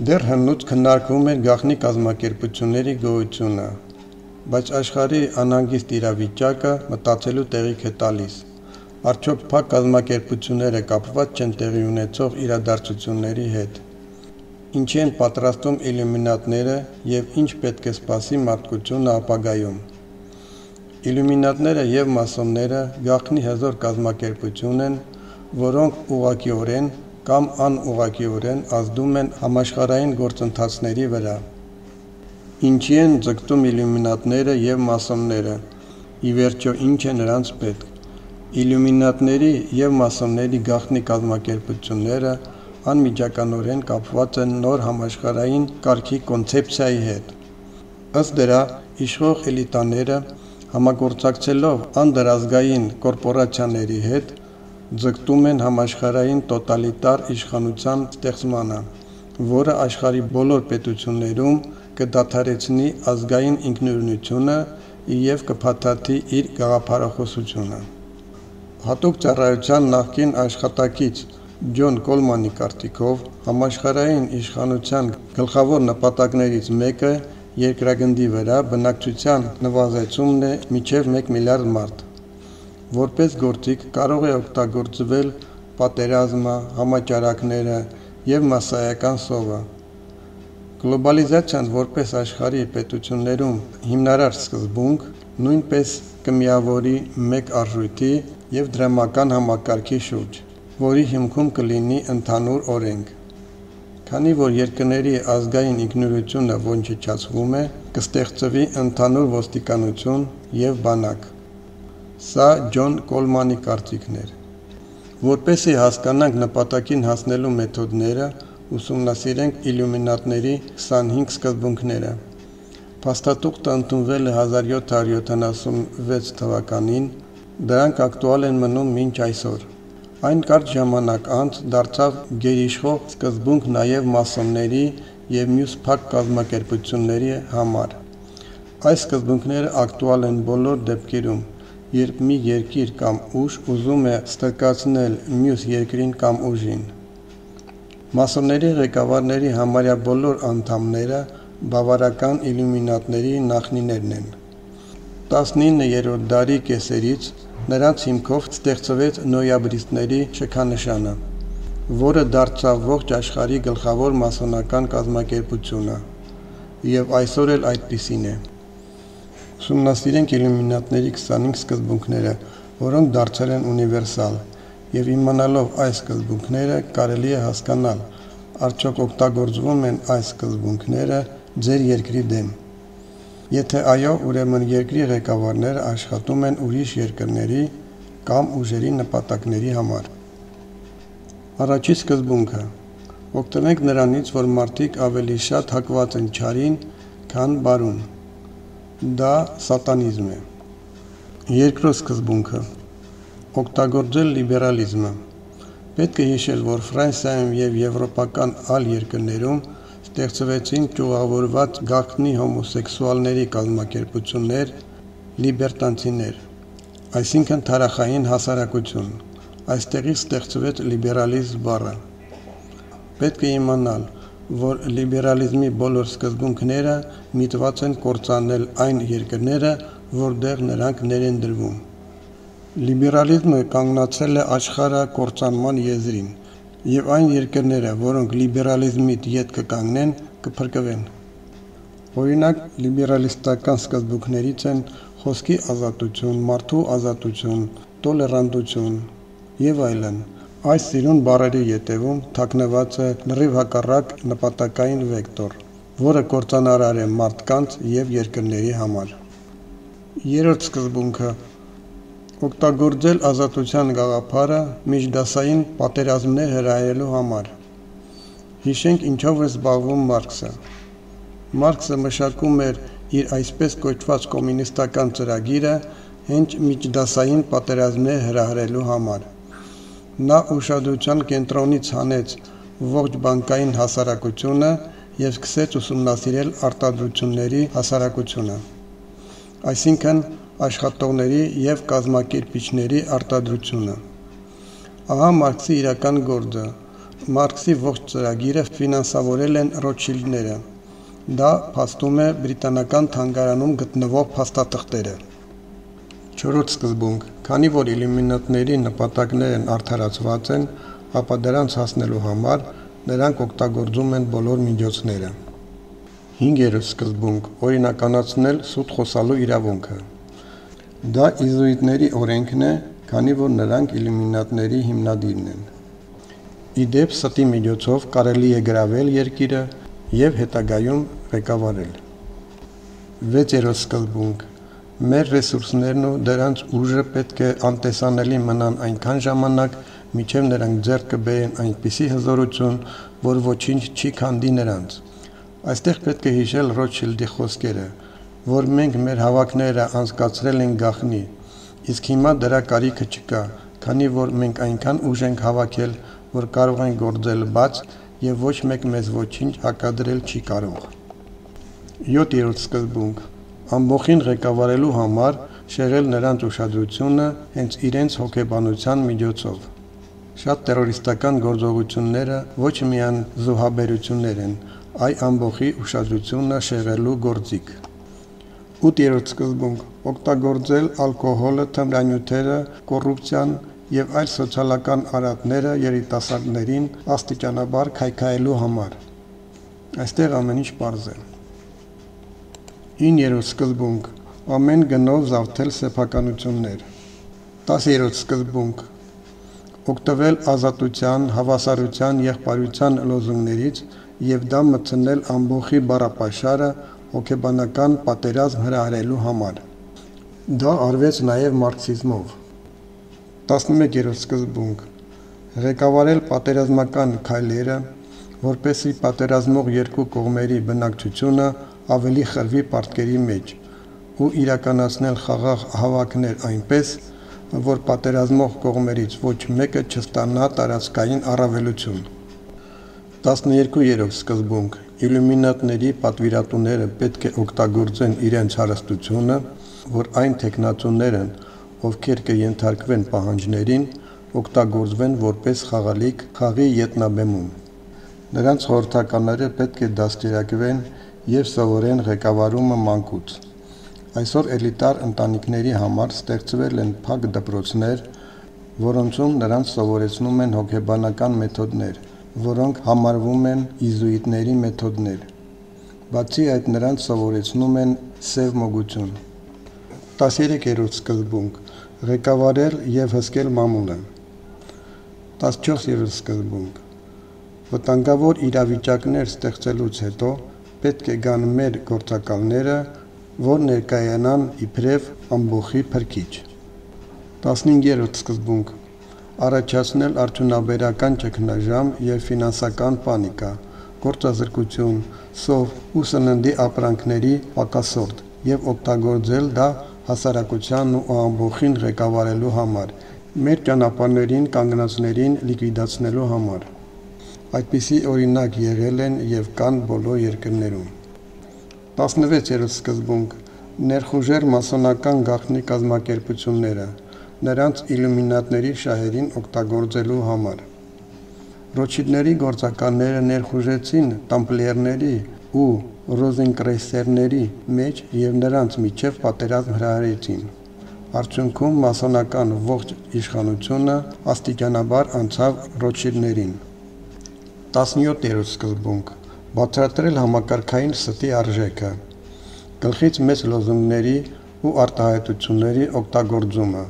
Դեռ հնուց քննարկվում էր գաղտնի կազմակերպությունների գոյությունը, բայց աշխարհի անհանգիստ իրավիճակը մտածելու տեղիք է տալիս. արդյոք փակ կազմակերպությունները կապված չեն տեղի ունեցող իրադարձությունների հետ։ Ինչի են պատրաստվում իլյումինատները եւ ինչ պետք է սպասի մարդկությունը ապագայում։ Իլյումինատները եւ մասոնները գաղտնի հզոր կազմակերպություն են, որոնք ուղղակիորեն կամ անուղղակիորեն ազդում են համաշխարհային գործընթացների վրա։ Ինչի են ձգտում իլյումինատները եւ մասոնները, ի վերջո ինչ է նրանց պետք։ Իլյումինատների եւ մասոնների գաղտնի կազմակերպությունները անմիջականորեն կապված են նոր համաշխարհային կարգի կոնցեպցիայի հետ։ Ըստ դրա, իշխող էլիտաները համագործակցելով անդրազգային կորպորացիաների հետ ձգտում են համաշխարհային տոտալիտար իշխանության ստեղծմանը, որը աշխարհի բոլոր պետություններում կդադարեցնի ազգային ինքնուրույնությունը եւ կփաթաթի իր գաղափարախոսությունը։ Հատուկ ծառայության նախկին աշխատակից Ջոն Կոլմանի կարծիքով համաշխարհային իշխանության գլխավոր նպատակներից մեկը երկրագնդի վրա բնակչության նվազեցումն է մինչև 1 միլիարդ մարդ։ Որպես գործիք կարող է օգտագործվել պատերազմը, համաճարակները եւ մասսայական սովը։ Գլոբալիզացիան որպես աշխարհի պետություններում հիմնարար սկզբունք նույնպես կմիավորի մեկ արժույթի եւ դրամական համակարգի շուրջ, որի հիմքում կլինի ընդհանուր օրենք։ Քանի որ երկրների ազգային ինքնուրույնությունը ոչնչացվում է, կստեղծվի ընդհանուր ոստիկանություն եւ բանակ։ Սա Ջոն Կոլմանի կարծիքն էր։ Որպեսզի հասկանանք նպատակին հասնելու մեթոդները, ուսումնասիրենք իլյումինատների 25 սկզբունքները։ Փաստաթուղթը ընդունվել է 1776 թվականին, դրանք ակտուալ են մնում մինչ այսօր։ Այն կարճ ժամանակ անց դարձավ գերիշխող սկզբունք նաև մասոնների եւ մյուս փակ կազմակերպությունների համար։ Այս սկզբունքները ակտուալ են բոլոր դեպքերում, երբ մի երկիր կամ ուժ ուզում է ստրկացնել մյուս երկրին կամ ուժին։ Մասոնների ղեկավարների համարյա բոլոր անդամները բավարարական իլյումինատների նախնիներն են։ 19-րդ դարի կեսերից նրանց հիմքով ստեղծվեց նոյաբրիստների շքանշանը, որը դարձավ ողջ աշխարհի գլխավոր մասոնական կազմակերպությունը, եւ այսօր էլ այդպիսին է։ Ուսումնասիրենք իլյումինատների 25 սկզբունքները, որոնք դարձել են ունիվերսալ, եւ իմանալով այս սկզբունքները կարելի է հասկանալ, արդյոք օգտագործվում են այս սկզբունքները ձեր երկրի դեմ։ Եթե այո, ուրեմն երկրի ղեկավարները աշխատում են ուրիշ երկրների կամ ուժերի նպատակների համար։ Առաջին սկզբունքը. օգտվենք նրանից, որ մարդիկ ավելի շատ հակված են չարին, քան բարուն։ Դա սատանիզմ է։ Երկրորդ սկզբունքը. օգտագործել լիբերալիզմը։ Պետք է հիշել, որ Ֆրանսիայում եւ եվրոպական այլ երկրներում ստեղծվեցին ճյուղավորված գաղտնի հոմոսեքսուալների կազմակերպություններ, լիբերտանցիներ, այսինքն թարախային հասարակություն։ Այստեղից ստեղծվեց լիբերալիզմ բառը։ Պետք է իմանալ, որ լիբերալիզմի բոլոր սկզբունքները միտված են կործանել այն երկրները, որտեղ նրանք ներեն դրվում։ Լիբերալիզմը կանգնացրել է աշխարհը կործանման եզրին, եւ այն երկրները, որոնք լիբերալիզմից ետ կկանգնեն, կփրկվեն։ Օրինակ, լիբերալիստական սկզբունքներից են խոսքի ազատություն, մարդու ազատություն, տոլերանտություն եւ այլն։ Այս սիրուն բառերի ետևում թաքնված է լրիվ հակառակ նպատակային վեկտոր, որը կործանարար է մարդկանց եւ երկրների համար։ Երրորդ սկզբունքը. օգտագործել ազատության գաղափարը միջդասային պատերազմներ հրահրելու համար։ Հիշենք ինչով է զբաղվում Մարքսը։ Մարքսը մշակում էր իր այսպես կոչված կոմունիստական ծրագիրը հենց միջդասային պատերազմներ հրահրելու համար։ Նա ուշադրության կենտրոնից հանեց ողջ բանկային հասարակությունը եւ սկսեց ուսումնասիրել արտադրությունների հասարակությունը, այսինքն աշխատողների եւ կազմակերպիչների արտադրությունը։ Ահա Մարքսի իրական գործը, Մարքսի ողջ ծրագիրը ֆինանսավորել են Ռոթշիլդները։ Դա փաստում է բրիտանական թանգարանում գտնվող փաստաթղթերը։ 4-րդ սկզբունք. Քանի որ իլյումինատների նպատակներն արդարացված են, ապա դրանց հասնելու համար նրանք օգտագործում են բոլոր միջոցները։ 5-րդ սկզբունք. օրինականացնել սուտ խոսալու իրավունքը։ Դա իեզուիտների օրենքն է, քանի որ նրանք իլյումինատների հիմնադիրն են։ Իդեպ ստի միջոցով կարելի է գրավել երկիրը և հետագայում ղեկավարել։ 6-րդ սկզբունք. մեր ռեսուրսներն ու դրանց ուժը պետք է անտեսանելի մնան այնքան ժամանակ, մինչև նրանք ձեռք կբերեն այնպիսի հզորություն, որ ոչինչ չի քանդի նրանց։ Այստեղ պետք է հիշել Ռոթշիլդի խոսքերը, որ մենք մեր հավաքները անցկացրել ենք գաղտնի, իսկ հիմա դրա կարիքը չկա, քանի որ մենք այնքան ուժ ենք հավաքել, որ կարող ենք գործել բաց և ոչ մեկ մեզ ոչինչ հարկադրել չի կարող։ 7-րդ սկզբունք. ամբոխին ղեկավարելու համար շեղել նրանց ուշադրությունը հենց իրենց հոգեբանության միջոցով։ Շատ տերորիստական գործողությունները ոչ միայն զոհաբերություններ են, այլ ամբոխի ուշադրությունը շեղելու գործիք։ 8-րդ սկզբունք. օգտագործել ալկոհոլը, թմրանյութերը, կոռուպցիան և այլ սոցիալական արատները երիտասարդներին աստիճանաբար քայքայելու համար։ Այստեղ ամեն ինչ պարզ է։ 9-րդ սկզբունք. ամեն գնով զավթել սեփականություններ։ 10-րդ սկզբունք. օգտվել ազատության, հավասարության, եղբայրության լոզունգներից և դա մտցնել ամբոխի բառապաշարը հոգեբանական պատերազմ հրահրելու համար։ Դա արվեց նաև մարքսիզմով։ 11-րդ սկզբունք. ղեկավարել պատերազմական քայլերը, որպեսզի պատերազմող երկու կողմերի բնակչությունը ավելի խրվի պարտքերի մեջ ու իրականացնել խաղաղ հավաքներ այնպես, որ պատերազմող կողմերից ոչ մեկը չստանա տարածքային առավելություն։ 12-րդ սկզբունք. իլյումինատների պատվիրատուները պետք է օգտագործեն իրենց հարստությունը, որ այն թեկնածուներն, ովքեր կենթարկվեն պահանջներին, օգտագործվեն որպես խաղալիք խաղի ետնաբեմում։ Նրանց խորհրդականները պետք է դաստիարակվեն և սովորեն ղեկավարումը մանկուց։ Այսօր էլիտար ընտանիքների համար ստեղծվել են փակ դպրոցներ, որոնցում նրանց սովորեցնում են հոգեբանական մեթոդներ, որոնք համարվում են իեզուիտների մեթոդներ։ Բացի այդ նրանց սովորեցնում են սև մոգություն։ 13-րդ սկզբունք. ղեկավարել և հսկել մամուլը։ 14-րդ սկզբունք. վտանգավոր իրավիճակներ ստեղծելուց հետո պետք է գան մեր գործակալները, որ ներկայանան իբրև ամբոխի փրկիչ։ 15-րդ սկզբունք. առաջացնել արդյունաբերական ճգնաժամ և ֆինանսական պանիկա, գործազրկություն, սով ու սննդի ապրանքների պակասորդ և օգտագործել դա հասարակությանն ու ամբոխին ղեկավարելու համար, մեր ճանապարհներին կանգնածներին լիկվիդացնելու համար։ Այդպիսի օրինակ եղել են և կան բոլոր երկրներում։ 16-րդ սկզբունք. ներխուժել մասոնական գաղտնի կազմակերպությունները, նրանց իլյումինատների շահերին օգտագործելու համար։ Ռոթշիլդների գործակալները ներխուժեցին տամպլիերների ու ռոզենկրեյսերների մեջ և նրանց միջև պատերազմ հրահրեցին։ Արդյունքում մասոնական ողջ իշխանությունը աստիճանաբար անցավ Ռոթշիլդներին։ 17-րդ սկզբունք. բացատրել համակարգային ստի արժեքը, գլխից մեծ լոզունգների ու արտահայտությունների օգտագործումը,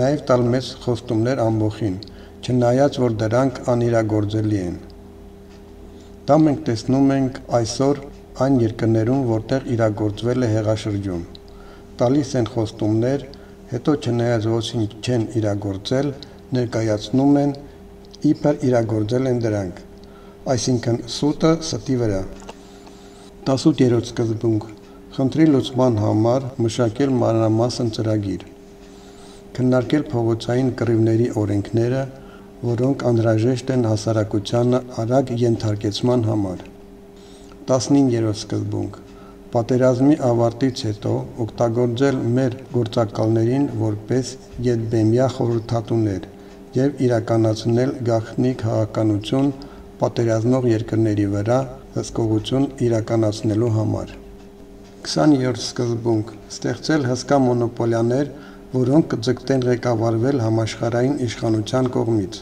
նաև տալ մեծ խոստումներ ամբոխին, չնայած որ դրանք անիրագործելի են։ Դա մենք տեսնում ենք այսօր այն երկրներում, որտեղ իրագործվել է հեղաշրջում։ Տալիս են խոստումներ, հետո չնայած ոչինչ չեն իրագործել, ներկայացնում են, իբր իրագործել են դրանք, այսինքն սուտը ստի վրա։ 18-րդ սկզբունք. խնդրի լուծման համար մշակել մանրամասն ծրագիր, քննարկել փողոցային կռիվների օրենքները, որոնք անհրաժեշտ են հասարակությանը արագ ենթարկեցման համար։ 19-րդ սկզբունք. պատերազմի ավարտից հետո օգտագործել մեր գործակալներին որպես ետբեմյա խորհրդատուներ և իրականացնել գաղտնի քաղաքականություն պատերազմող երկրների վրա հսկողություն իրականացնելու համար։ 20-րդ սկզբունք. ստեղծել հսկա մոնոպոլիաներ, որոնք կձգտեն ղեկավարվել համաշխարհային իշխանության կողմից։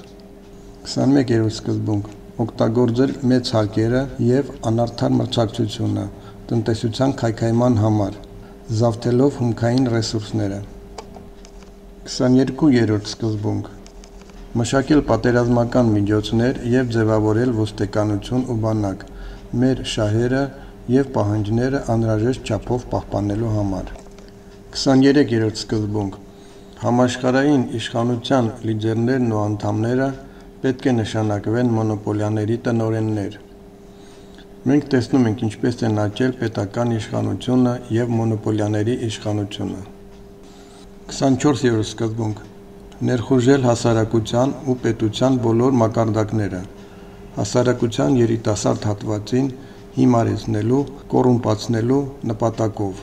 21-րդ սկզբունք. օգտագործել մեծ հարկերը և անարդար մրցակցությունը տնտեսության քայքայման համար, զավթելով հումքային ռեսուրսները։ 22-րդ սկզբունք. մշակել պատերազմական միջոցներ և ձևավորել ոստիկանություն ու բանակ, մեր շահերը և պահանջները անհրաժեշտ չափով պահպանելու համար։ 23-րդ սկզբունք. համաշխարհային իշխանության լիդերներն ու անդամները պետք է նշանակվեն մոնոպոլիաների տնօրեններ։ Մենք տեսնում ենք ինչպես են աճել պետական իշխանությունը և մոնոպոլիաների իշխանությունը։ 24-րդ սկզբունք. ներխուժել հասարակության ու պետության բոլոր մակարդակները, հասարակության երիտասարդ հատվածին հիմարեցնելու, կոռումպացնելու նպատակով,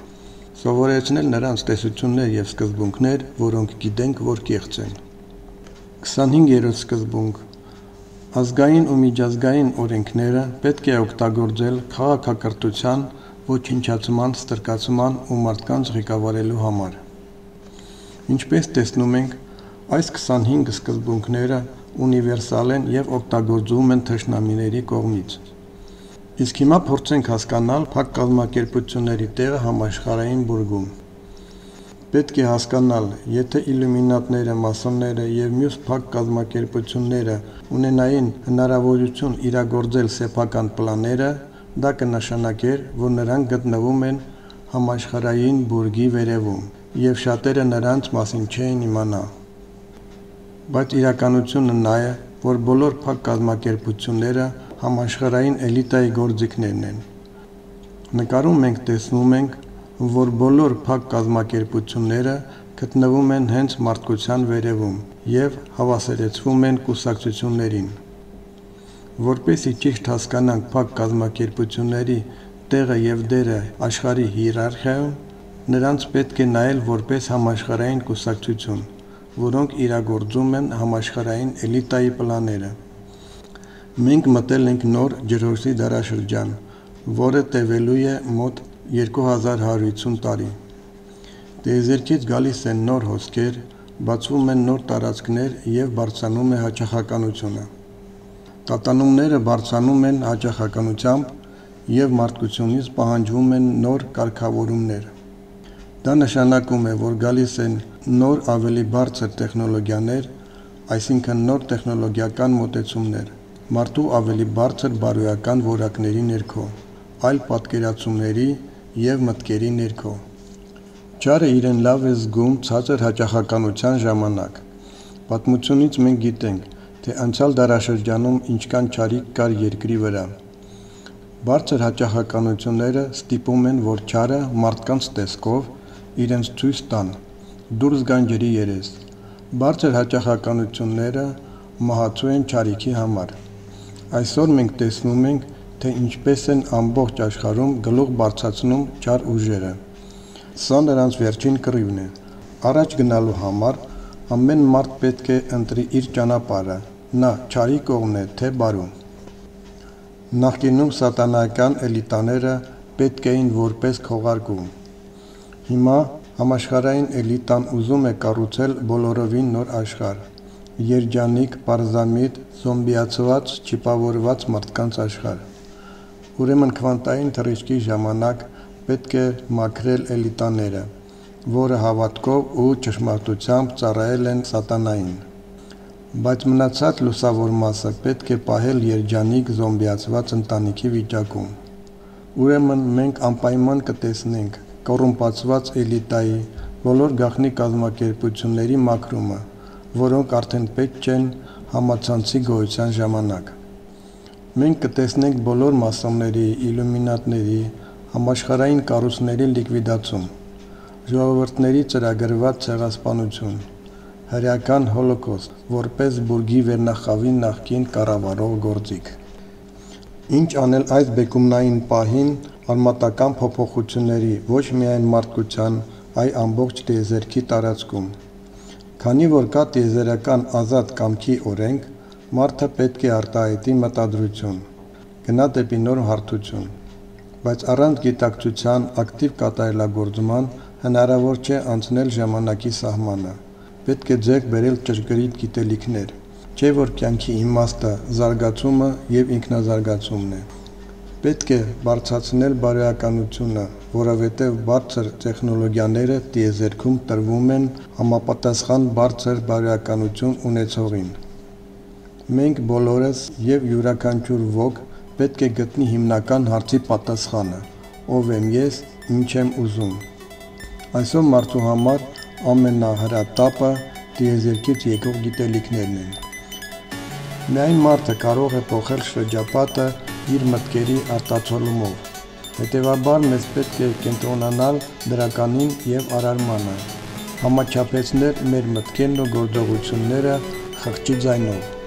սովորեցնել նրանց տեսություններ և սկզբունքներ, որոնք գիտենք, որ կեղծ են։ 25-րդ սկզբունք. ազգային ու միջազգային օրենքները պետք է օգտագործել քաղաքակրթության, ոչնչացման, ստրկացման ու մարդկանց ղեկավարելու համար։ Ինչպես տեսնում ենք, այս 25 սկզբունքները ունիվերսալ են և օգտագործվում են թշնամիների կողմից։ Իսկ հիմա փորձենք հասկանալ փակ կազմակերպությունների տեղը համաշխարհային բուրգում։ Պետք է հասկանալ, եթե իլյումինատները, մասոնները և մյուս փակ կազմակերպությունները ունենային հնարավորություն իրագործել սեփական պլանները, դա կնշանակեր, որ նրանք գտնվում են համաշխարհային բուրգի վերևում, և շատերը նրանց մասին չէին իմանա։ Բայց իրականությունն նա է, որ բոլոր փակ կազմակերպությունները համաշխարհային էլիտայի գործիքներն են։ Նկարում մենք տեսնում ենք, որ բոլոր փակ կազմակերպությունները գտնվում են հենց մարդկության վերևում և հավասարեցվում են կուսակցություններին։ Որպեսզի ճիշտ հասկանանք փակ կազմակերպությունների տեղը և դերը աշխարհի հիերարխիայում, նրանց պետք է նայել որպես համաշխարհային կուսակցություն, որոնք իրագործում են համաշխարհային էլիտայի պլանները։ Մենք մտել ենք նոր ջրհոսի դարաշրջան, որը տևելու է մոտ 2150 տարի։ Տիեզերքից գալիս են նոր հոսքեր, բացվում են նոր տարածքներ և բարձրանում է հաճախականությունը։ Տատանումները բարձրանում են հաճախականությամբ և մարդկությունից պահանջվում են նոր կարգավորումներ։ Դա նշանակում է, որ գալիս են նոր ավելի բարձր տեխնոլոգիաներ, այսինքն նոր տեխնոլոգիական մոտեցումներ, մարդու ավելի բարձր բարոյական որակների ներքո, այլ պատկերացումների և մտքերի ներքո։ Չարը իրեն լավ է զգում ցածր հաճախականության ժամանակ։ Պատմությունից մենք գիտենք, թե անցյալ դարաշրջանում ինչքան չարիք կար երկրի վրա։ Բարձր հաճախականությունները ստիպում են, որ չարը մարդկանց տեսքով իրենց ցույց տան, դուրս գան ջրի երես։ Բարձր հաճախականությունները մահացու են չարիքի համար։ Այսօր մենք տեսնում ենք, թե ինչպես են ամբողջ աշխարհում գլուխ բարձրացնում չար ուժերը։ Սա նրանց վերջին կռիվն է։ Առաջ գնալու համար ամեն մարդ պետք է ընտրի իր ճանապարհը, նա չարի կողմն է, թե բարու։ Նախկինում սատանայական էլիտաները պետք էին որպես քողարկում։ Հիմա համաշխարհային էլիտան ուզում է կառուցել բոլորովին նոր աշխարհ՝ երջանիկ, պարզամիտ, զոմբիացված, չիպավորված մարդկանց աշխարհ։ Ուրեմն քվանտային թռիչքի ժամանակ պետք է մաքրել էլիտաները, որը հավատքով ու ճշմարտությամբ ծառայել են սատանային։ Բայց մնացած լուսավոր մասը պետք է պահել երջանիկ, զոմբիացված ընտանիքի վիճակում։ Ուրեմն մենք անպայման կտեսնենք կոռումպացված էլիտայի, բոլոր գաղտնի կազմակերպությունների մաքրումը, որոնք արդեն պետք չեն համացանցի գոյության ժամանակ։ Մենք կտեսնենք բոլոր մասոնների, իլյումինատների, համաշխարհային կառույցների լիկվիդացում, ժողովուրդների ծրագրված ցեղասպանություն, հրեական հոլոկոստ, որպես բուրգի վերնախավի նախկին կառավարող գործիք։ Ինչ անել այս բեկումնային պահին արմատական փոփոխությունների ոչ միայն մարդկության, այլ ամբողջ տիեզերքի տարածքում։ Քանի որ կա տիեզերական ազատ կամքի օրենք, մարդը պետք է արտահայտի մտադրություն, գնա դեպի նոր հարթություն, բայց առանց գիտակցության ակտիվ կատարելագործման հնարավոր չէ անցնել ժամանակի սահմանը, պետք է ձեռք բերել ճշգրիտ գիտելիքներ, չէ որ կյանքի իմաստը զարգացումը և ինքնազարգացումն է, պետք է բարձրացնել բարոյականությունը, որովհետև բարձր տեխնոլոգիաները տիեզերքում տրվում են համապատասխան բարձր բարոյականություն ունեցողին։ Մենք բոլորս և յուրաքանչյուր ոք պետք է գտնի հիմնական հարցի պատասխանը՝ ով եմ ես, ինչ եմ ուզում։ Այսօր մարդու համար ամենահրատապը տիեզերքից եկող գիտելիքներն են։ Միայն մարդը կարող է փոխել շրջապատը իր մտքերի արտացոլումով։ Հետևաբար մեզ պետք է կենտրոնանալ դրականին և արարմանը, համաչափեցնել մեր մտքերն ու գործողությունները խղճի ձայնով։